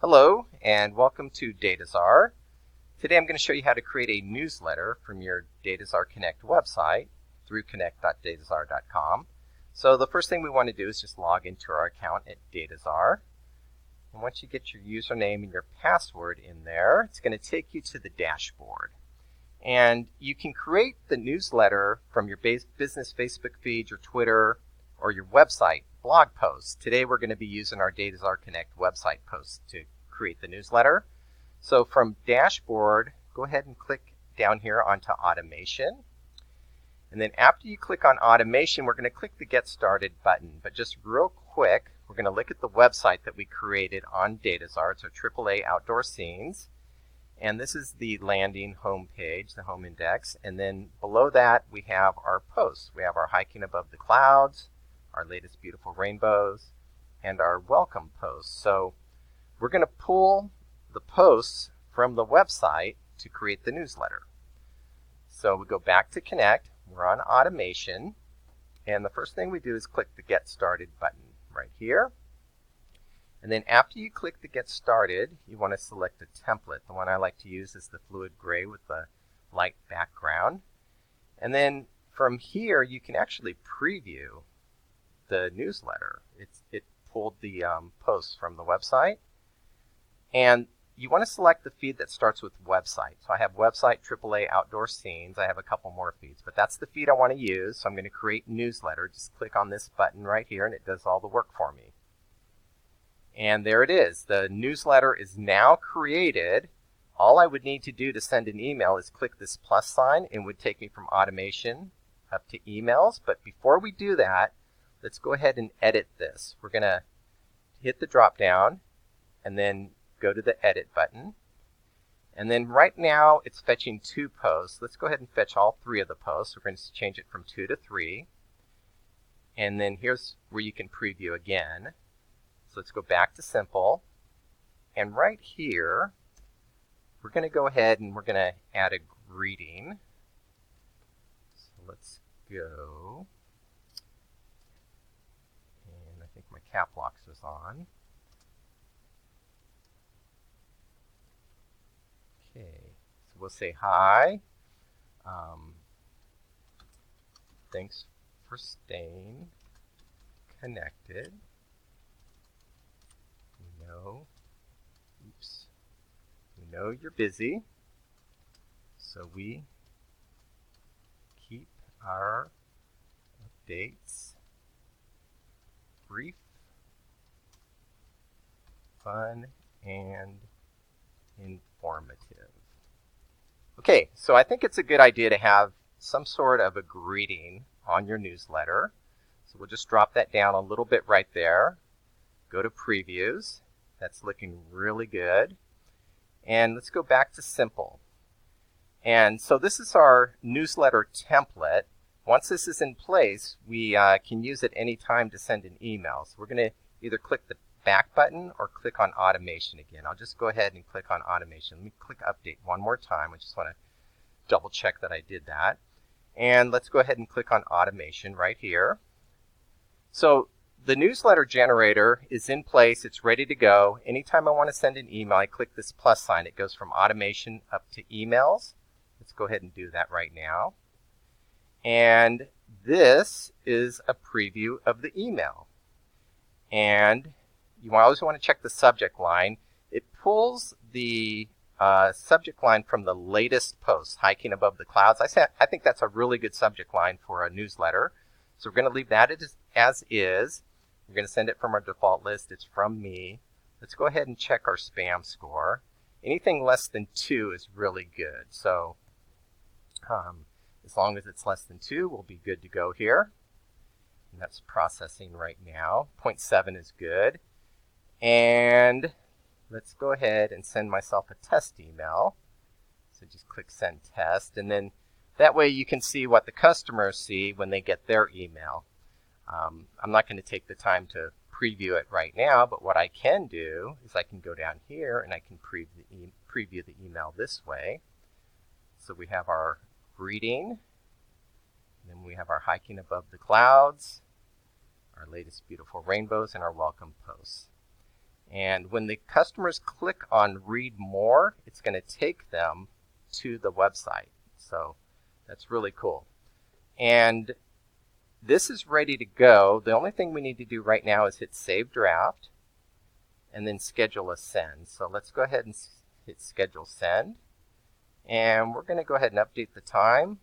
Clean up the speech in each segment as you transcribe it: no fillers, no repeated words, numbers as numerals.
Hello and welcome to Dataczar. Today I'm going to show you how to create a newsletter from your Dataczar Connect website through connect.dataczar.com. So the first thing we want to do is just log into our account at Dataczar. And once you get your username and your password in there, it's going to take you to the dashboard. And you can create the newsletter from your business Facebook feed, your Twitter, or your website blog posts. Today we're going to be using our Dataczar Connect website posts to create the newsletter. So from dashboard, go ahead and click down here onto automation. And then after you click on automation, we're going to click the Get Started button. But just real quick, we're going to look at the website that we created on Dataczar. It's our AAA Outdoor Scenes. And this is the landing home page, the home index. And then below that, we have our posts. We have our hiking above the clouds, our latest beautiful rainbows, and our welcome posts. So we're going to pull the posts from the website to create the newsletter. So we go back to Connect. We're on automation. And the first thing we do is click the Get Started button right here. And then after you click the Get Started, you want to select a template. The one I like to use is the fluid gray with the light background. And then from here, you can actually preview the newsletter. It pulled the posts from the website. And you want to select the feed that starts with website. So I have website AAA Outdoor Scenes. I have a couple more feeds, but that's the feed I want to use. So I'm going to create newsletter. Just click on this button right here, and it does all the work for me. And there it is. The newsletter is now created. All I would need to do to send an email is click this plus sign, and it would take me from automation up to emails. But before we do that, let's go ahead and edit this. We're going to hit the drop down and then go to the edit button. And then right now it's fetching 2 posts. Let's go ahead and fetch all 3 of the posts. We're going to change it from 2 to 3. And then here's where you can preview again. So let's go back to simple. And right here, we're going to go ahead and we're going to add a greeting. So let's go. And I think my cap lock is on. Okay, so we'll say hi. Thanks for staying connected. We know you're busy, so we keep our updates brief, fun, and informative. Okay, so I think it's a good idea to have some sort of a greeting on your newsletter. So we'll just drop that down a little bit right there. Go to previews. That's looking really good. And let's go back to simple. And so this is our newsletter template. Once this is in place, we can use it any time to send an email. So we're going to either click the back button or click on automation again. I'll just go ahead and click on automation. Let me click update one more time. I just want to double check that I did that. And let's go ahead and click on automation right here. So the newsletter generator is in place. It's ready to go. Anytime I want to send an email, I click this plus sign. It goes from automation up to emails. Let's go ahead and do that right now. And this is a preview of the email. And you always want to check the subject line. It pulls the subject line from the latest post, hiking above the clouds. I think that's a really good subject line for a newsletter. So we're going to leave that as is. We're going to send it from our default list. It's from me. Let's go ahead and check our spam score. Anything less than 2 is really good. So as long as it's less than 2, we'll be good to go here. And that's processing right now. 0.7 is good. And let's go ahead and send myself a test email. So just click send test. And then that way you can see what the customers see when they get their email. I'm not going to take the time to preview it right now, but what I can do is I can go down here and I can preview the email this way. So we have our greeting, and then we have our hiking above the clouds, our latest beautiful rainbows, and our welcome posts. And when the customers click on read more, it's going to take them to the website. So that's really cool. And this is ready to go. The only thing we need to do right now is hit Save Draft and then schedule a send. So let's go ahead and hit Schedule Send. And we're going to go ahead and update the time.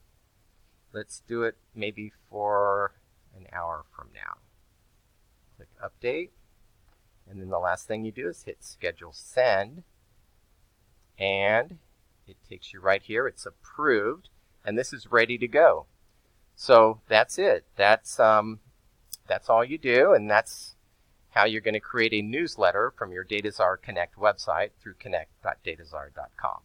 Let's do it maybe for an hour from now. Click Update. And then the last thing you do is hit Schedule Send. And it takes you right here. It's approved. And this is ready to go. So that's it. That's all you do. And that's how you're going to create a newsletter from your Dataczar Connect website through connect.dataczar.com.